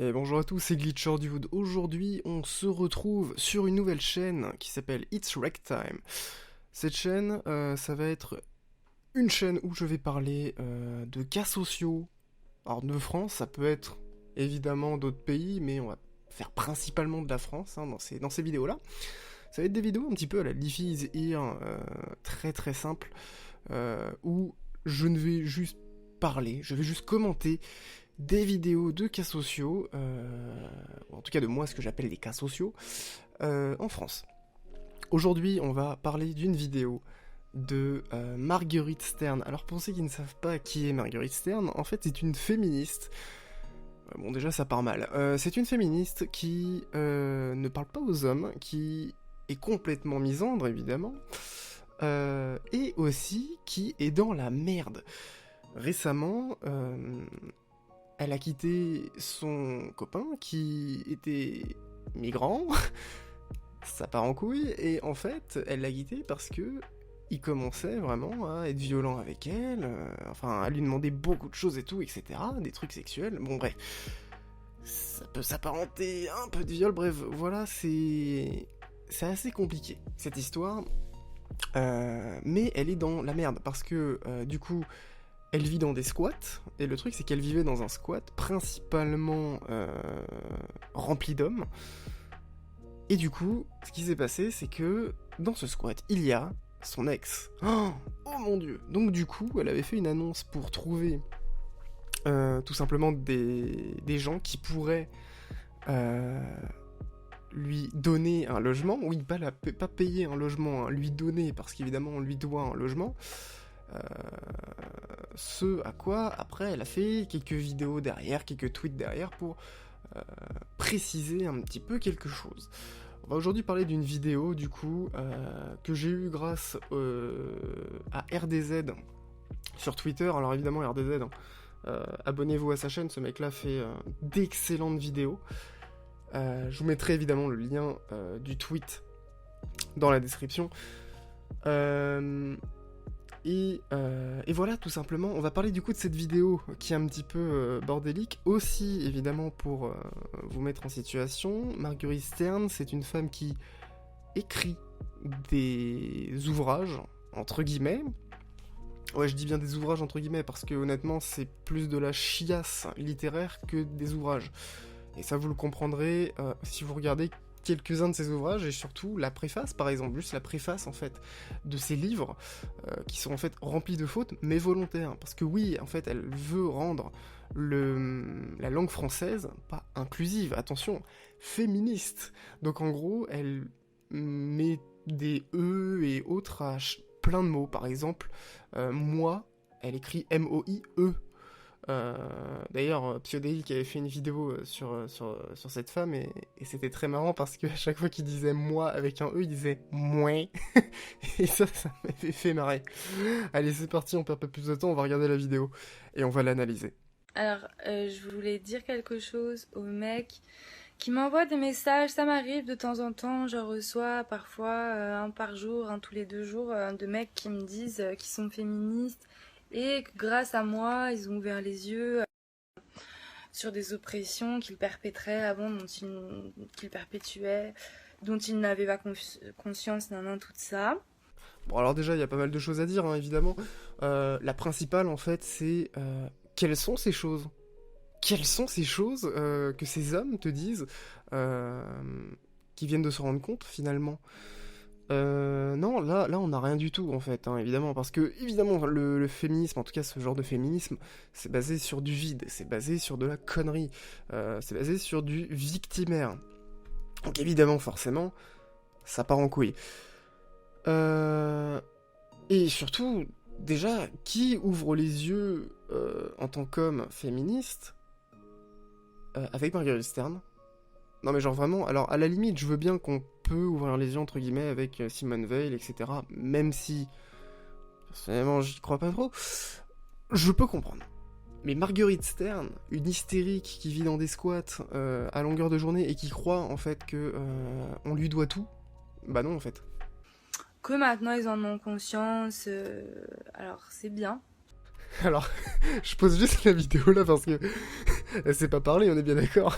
Et bonjour à tous, c'est Glitcher du Wood. Aujourd'hui, on se retrouve sur une nouvelle chaîne qui s'appelle It's Rec Time. Cette chaîne, ça va être une chaîne où je vais parler de cas sociaux. Alors de France, ça peut être évidemment d'autres pays, mais on va faire principalement de la France dans ces vidéos-là. Ça va être des vidéos un petit peu à la Life is Here, très très simples, où je ne vais juste parler, je vais juste commenter des vidéos de cas sociaux, en tout cas de moi ce que j'appelle des cas sociaux, en France. Aujourd'hui, on va parler d'une vidéo de Marguerite Stern. Alors pour ceux qui ne savent pas qui est Marguerite Stern, en fait c'est une féministe. Bon déjà ça part mal. C'est une féministe qui ne parle pas aux hommes, qui est complètement misandre évidemment, et aussi qui est dans la merde. Récemment, elle a quitté son copain qui était migrant, ça part en couille, et en fait, elle l'a quitté parce que il commençait vraiment à être violent avec elle, enfin, à lui demander beaucoup de choses et tout, etc., des trucs sexuels, bon bref. Ça peut s'apparenter à un peu de viol, bref, voilà, c'est assez compliqué, cette histoire, mais elle est dans la merde, parce que, du coup, elle vit dans des squats, et le truc c'est qu'elle vivait dans un squat principalement rempli d'hommes. Et du coup, ce qui s'est passé, c'est que dans ce squat, il y a son ex. Oh mon dieu. Donc du coup, elle avait fait une annonce pour trouver tout simplement des gens qui pourraient lui donner un logement. Oui, pas payer un logement, hein, lui donner, parce qu'évidemment on lui doit un logement. Ce à quoi, après, elle a fait quelques vidéos derrière, quelques tweets derrière pour préciser un petit peu quelque chose. On va aujourd'hui parler d'une vidéo, du coup, que j'ai eue grâce à RDZ sur Twitter. Alors évidemment, RDZ, abonnez-vous à sa chaîne, ce mec-là fait d'excellentes vidéos. Je vous mettrai évidemment le lien du tweet dans la description. Et voilà, tout simplement, on va parler du coup de cette vidéo qui est un petit peu bordélique. Aussi, évidemment, pour vous mettre en situation, Marguerite Stern, c'est une femme qui écrit des ouvrages, entre guillemets. Ouais, je dis bien des ouvrages, entre guillemets, parce que honnêtement, c'est plus de la chiasse littéraire que des ouvrages. Et ça, vous le comprendrez si vous regardez quelques-uns de ses ouvrages, et surtout la préface, par exemple, juste la préface, en fait, de ses livres, qui sont, en fait, remplis de fautes, mais volontaires. Parce que oui, en fait, elle veut rendre la langue française, pas inclusive, attention, féministe. Donc, en gros, elle met des E et autres à plein de mots. Par exemple, moi, elle écrit M-O-I-E. D'ailleurs, Piodei qui avait fait une vidéo sur cette femme, et c'était très marrant parce qu'à chaque fois qu'il disait moi avec un E, il disait mouais. Et ça m'avait fait marrer. Allez, c'est parti, on perd pas plus de temps, on va regarder la vidéo et on va l'analyser. Alors, je voulais dire quelque chose aux mecs qui m'envoient des messages. Ça m'arrive de temps en temps, je reçois parfois un par jour, un tous les 2 jours, de mecs qui me disent qu'ils sont féministes et que grâce à moi, ils ont ouvert les yeux sur des oppressions qu'ils perpétraient avant, qu'ils perpétuaient, dont ils n'avaient pas conscience, tout ça. Bon, alors déjà, il y a pas mal de choses à dire, hein, évidemment. La principale, en fait, c'est quelles sont ces choses? Quelles sont ces choses que ces hommes te disent, qui viennent de se rendre compte, finalement? Non, là, on n'a rien du tout, en fait, hein, évidemment, parce que, évidemment, le féminisme, en tout cas, ce genre de féminisme, c'est basé sur du vide, c'est basé sur de la connerie, c'est basé sur du victimaire. Donc, évidemment, forcément, ça part en couille. Et surtout, déjà, qui ouvre les yeux en tant qu'homme féministe avec Marguerite Stern? Non mais genre vraiment, alors à la limite, je veux bien qu'on peut ouvrir les yeux entre guillemets avec Simone Veil, etc. Même si, personnellement, j'y crois pas trop. Je peux comprendre. Mais Marguerite Stern, une hystérique qui vit dans des squats à longueur de journée et qui croit en fait que on lui doit tout, bah non en fait. Que maintenant ils en ont conscience, alors c'est bien. Alors, je pose juste la vidéo là parce que elle sait pas parler, on est bien d'accord.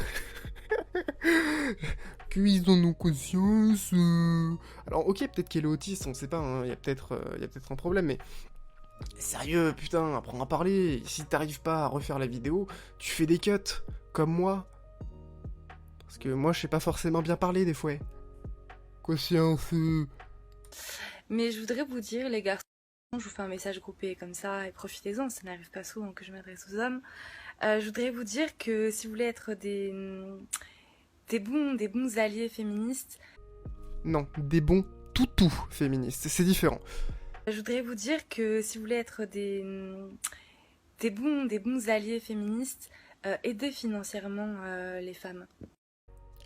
Qu'ils en ont conscience. Alors, ok, peut-être qu'elle est autiste, on sait pas, hein, y a peut-être un problème, mais sérieux, putain, apprends à parler. Si t'arrives pas à refaire la vidéo, tu fais des cuts, comme moi. Parce que moi, je sais pas forcément bien parler des fois. Conscience. Mais je voudrais vous dire, les garçons, je vous fais un message groupé comme ça, et profitez-en, ça n'arrive pas souvent que je m'adresse aux hommes. Je voudrais vous dire que si vous voulez être des bons alliés féministes, Non, des bons toutous féministes, c'est différent. je voudrais vous dire que si vous voulez être des bons alliés féministes, aidez financièrement les femmes.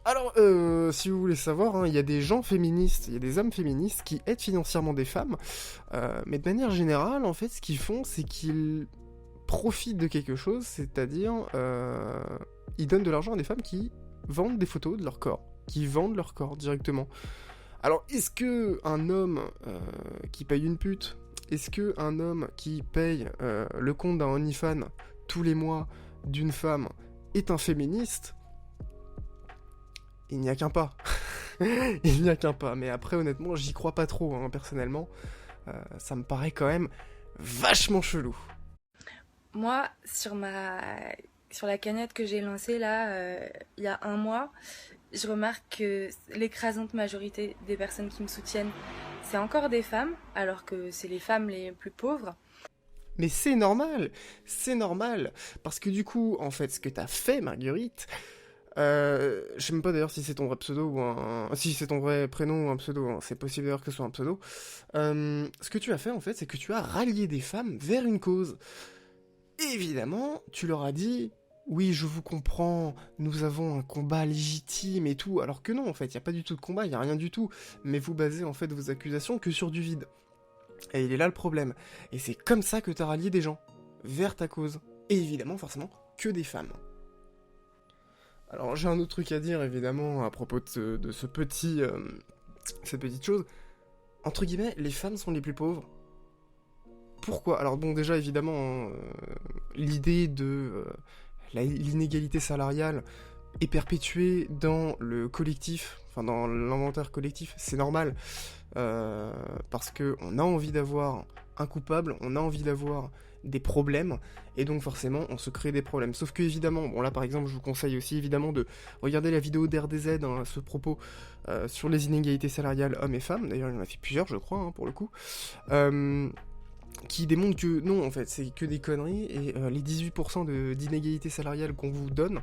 Alors, si vous voulez savoir, hein, il y a des gens féministes, il y a des hommes féministes qui aident financièrement des femmes, mais de manière générale, en fait, ce qu'ils font, c'est qu'ils profitent de quelque chose, c'est-à-dire, ils donnent de l'argent à des femmes qui vendent des photos de leur corps, qui vendent leur corps directement. Alors, est-ce que un homme qui paye une pute, est-ce que un homme qui paye le compte d'un OnlyFans tous les mois d'une femme est un féministe? Il n'y a qu'un pas. Il n'y a qu'un pas. Mais après, honnêtement, j'y crois pas trop, hein, personnellement. Ça me paraît quand même vachement chelou. Moi, sur la cagnotte que j'ai lancée là, il y a un mois, je remarque que l'écrasante majorité des personnes qui me soutiennent, c'est encore des femmes, alors que c'est les femmes les plus pauvres. Mais c'est normal, parce que du coup, en fait, ce que t'as fait, Marguerite, je sais même pas d'ailleurs si c'est ton vrai pseudo ou si c'est ton vrai prénom ou un pseudo, hein, c'est possible d'ailleurs que ce soit un pseudo. Ce que tu as fait, en fait, c'est que tu as rallié des femmes vers une cause. Évidemment, tu leur as dit, oui, je vous comprends, nous avons un combat légitime et tout, alors que non, en fait, il n'y a pas du tout de combat, il n'y a rien du tout, mais vous basez en fait vos accusations que sur du vide. Et il est là le problème. Et c'est comme ça que t'as rallié des gens, vers ta cause. Et évidemment, forcément, que des femmes. Alors j'ai un autre truc à dire, évidemment, à propos de cette petite chose. Entre guillemets, les femmes sont les plus pauvres. Pourquoi? Alors bon, déjà, évidemment, hein, l'idée de l'inégalité salariale est perpétuée dans le collectif, enfin dans l'inventaire collectif, c'est normal, parce que on a envie d'avoir un coupable, on a envie d'avoir des problèmes, et donc forcément on se crée des problèmes. Sauf que évidemment, bon là par exemple je vous conseille aussi évidemment de regarder la vidéo d'RDZ hein, à ce propos sur les inégalités salariales hommes et femmes, d'ailleurs il en a fait plusieurs je crois hein, pour le coup, qui démontre que non en fait c'est que des conneries, et les 18% d'inégalité salariale qu'on vous donne,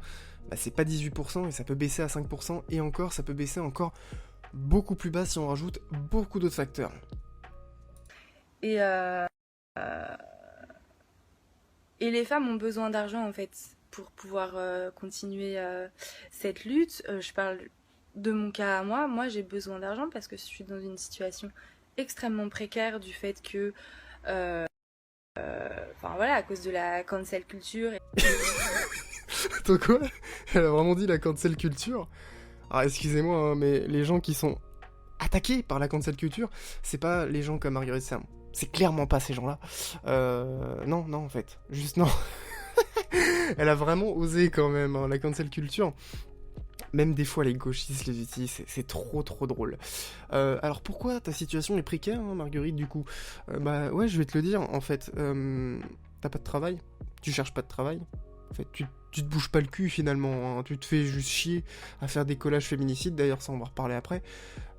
bah, c'est pas 18% et ça peut baisser à 5%, et encore ça peut baisser encore beaucoup plus bas si on rajoute beaucoup d'autres facteurs. Et, euh, et les femmes ont besoin d'argent en fait pour pouvoir continuer cette lutte. Je parle de mon cas à moi. Moi, j'ai besoin d'argent parce que je suis dans une situation extrêmement précaire du fait que, enfin voilà, à cause de la cancel culture. Attends quoi? Elle a vraiment dit la cancel culture? Ah excusez-moi, hein, mais les gens qui sont attaqués par la cancel culture, c'est pas les gens comme Marguerite Serme. C'est clairement pas ces gens-là. Non, non en fait. Juste non. Elle a vraiment osé quand même, hein, la cancel culture. Même des fois les gauchistes les utilisent, c'est trop trop drôle. Alors pourquoi ta situation est précaire, hein, Marguerite, du coup? Bah ouais, je vais te le dire, en fait. T'as pas de travail? Tu cherches pas de travail? En fait, tu te bouges pas le cul finalement, hein, tu te fais juste chier à faire des collages féminicides, d'ailleurs ça on va en reparler après.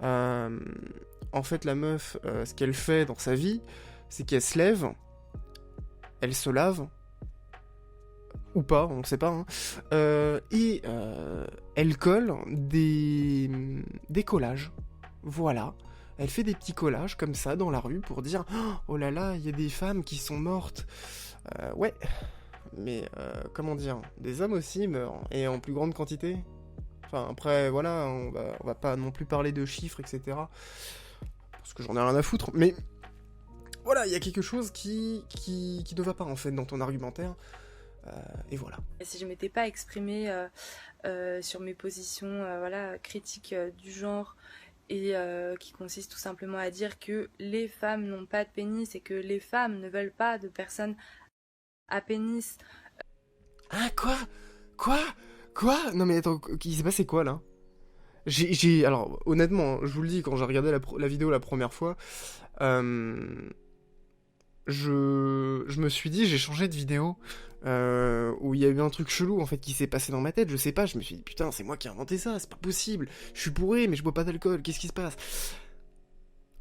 En fait la meuf, ce qu'elle fait dans sa vie, c'est qu'elle se lève, elle se lave, ou pas, on sait pas, hein, et elle colle des collages, voilà. Elle fait des petits collages comme ça dans la rue pour dire oh là là, il y a des femmes qui sont mortes. Ouais, mais comment dire, des hommes aussi meurent, et en plus grande quantité. Enfin, après, voilà, on va pas non plus parler de chiffres, etc. Parce que j'en ai rien à foutre, mais voilà, il y a quelque chose qui ne va pas, en fait, dans ton argumentaire, et voilà. Si je m'étais pas exprimée sur mes positions voilà, critiques du genre, et qui consiste tout simplement à dire que les femmes n'ont pas de pénis et que les femmes ne veulent pas de personnes à pénis. Ah, quoi? Non mais attends, il s'est passé quoi là? Alors, honnêtement, je vous le dis, quand j'ai regardé la vidéo la première fois, euh, je me suis dit, j'ai changé de vidéo, où il y a eu un truc chelou, en fait, qui s'est passé dans ma tête, je sais pas, je me suis dit, putain, c'est moi qui ai inventé ça, c'est pas possible, je suis bourré, mais je bois pas d'alcool, qu'est-ce qui se passe?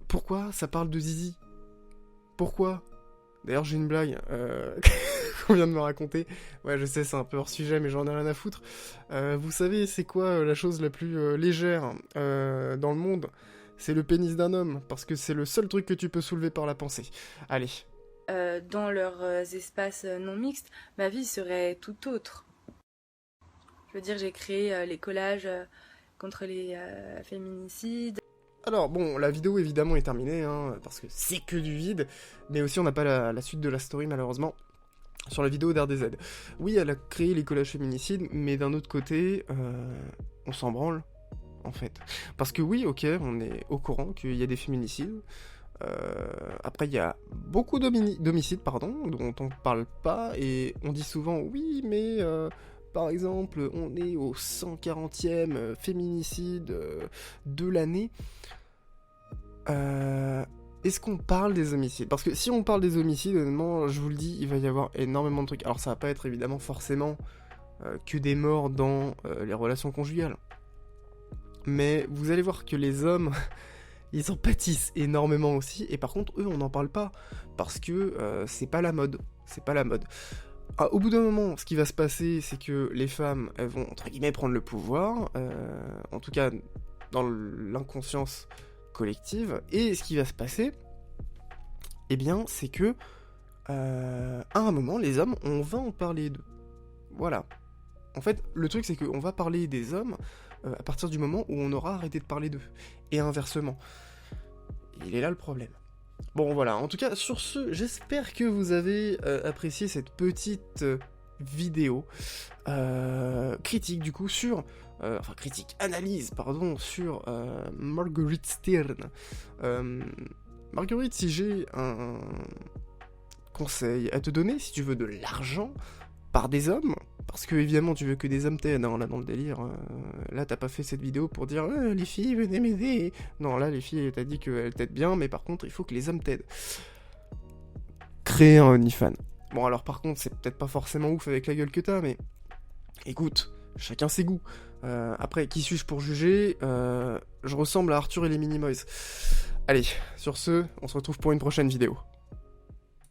Pourquoi ça parle de zizi? Pourquoi? D'ailleurs, j'ai une blague qu'on vient de me raconter. Ouais, je sais, c'est un peu hors sujet, mais j'en ai rien à foutre. Vous savez, c'est quoi la chose la plus légère dans le monde? C'est le pénis d'un homme, parce que c'est le seul truc que tu peux soulever par la pensée. Allez. Dans leurs espaces non mixtes, ma vie serait tout autre. Je veux dire, j'ai créé les collages contre les féminicides. Alors, bon, la vidéo évidemment est terminée, hein, parce que c'est que du vide, mais aussi on n'a pas la suite de la story malheureusement. Sur la vidéo d'RDZ. Oui, elle a créé les collages féminicides, mais d'un autre côté, on s'en branle, en fait. Parce que oui, ok, on est au courant qu'il y a des féminicides. Après, il y a beaucoup d'homicides, pardon, dont on parle pas, et on dit souvent, oui, mais par exemple, on est au 140e féminicide de l'année. Est-ce qu'on parle des homicides? Parce que si on parle des homicides, honnêtement, je vous le dis, il va y avoir énormément de trucs. Alors ça va pas être évidemment forcément que des morts dans les relations conjugales. Mais vous allez voir que les hommes, ils en pâtissent énormément aussi. Et par contre, eux, on n'en parle pas. Parce que c'est pas la mode. C'est pas la mode. Au bout d'un moment, ce qui va se passer, c'est que les femmes, elles vont, entre guillemets, prendre le pouvoir. En tout cas, dans l'inconscience collective, et ce qui va se passer, eh bien, c'est que à un moment, les hommes, on va en parler d'eux. Voilà. En fait, le truc, c'est qu'on va parler des hommes à partir du moment où on aura arrêté de parler d'eux. Et inversement. Il est là le problème. Bon, voilà. En tout cas, sur ce, j'espère que vous avez apprécié cette petite vidéo critique, du coup, sur... analyse, pardon, sur Marguerite Stern. Marguerite, si j'ai un conseil à te donner, si tu veux de l'argent par des hommes, parce que évidemment tu veux que des hommes t'aident, hein, là dans le délire, là t'as pas fait cette vidéo pour dire les filles venez m'aider, non là les filles t'as dit qu'elles t'aident bien, mais par contre il faut que les hommes t'aident. Créer un OnlyFans. Bon alors par contre c'est peut-être pas forcément ouf avec la gueule que t'as, mais écoute, chacun ses goûts. Après, qui suis-je pour juger? Je ressemble à Arthur et les Minimoys. Allez, sur ce, on se retrouve pour une prochaine vidéo.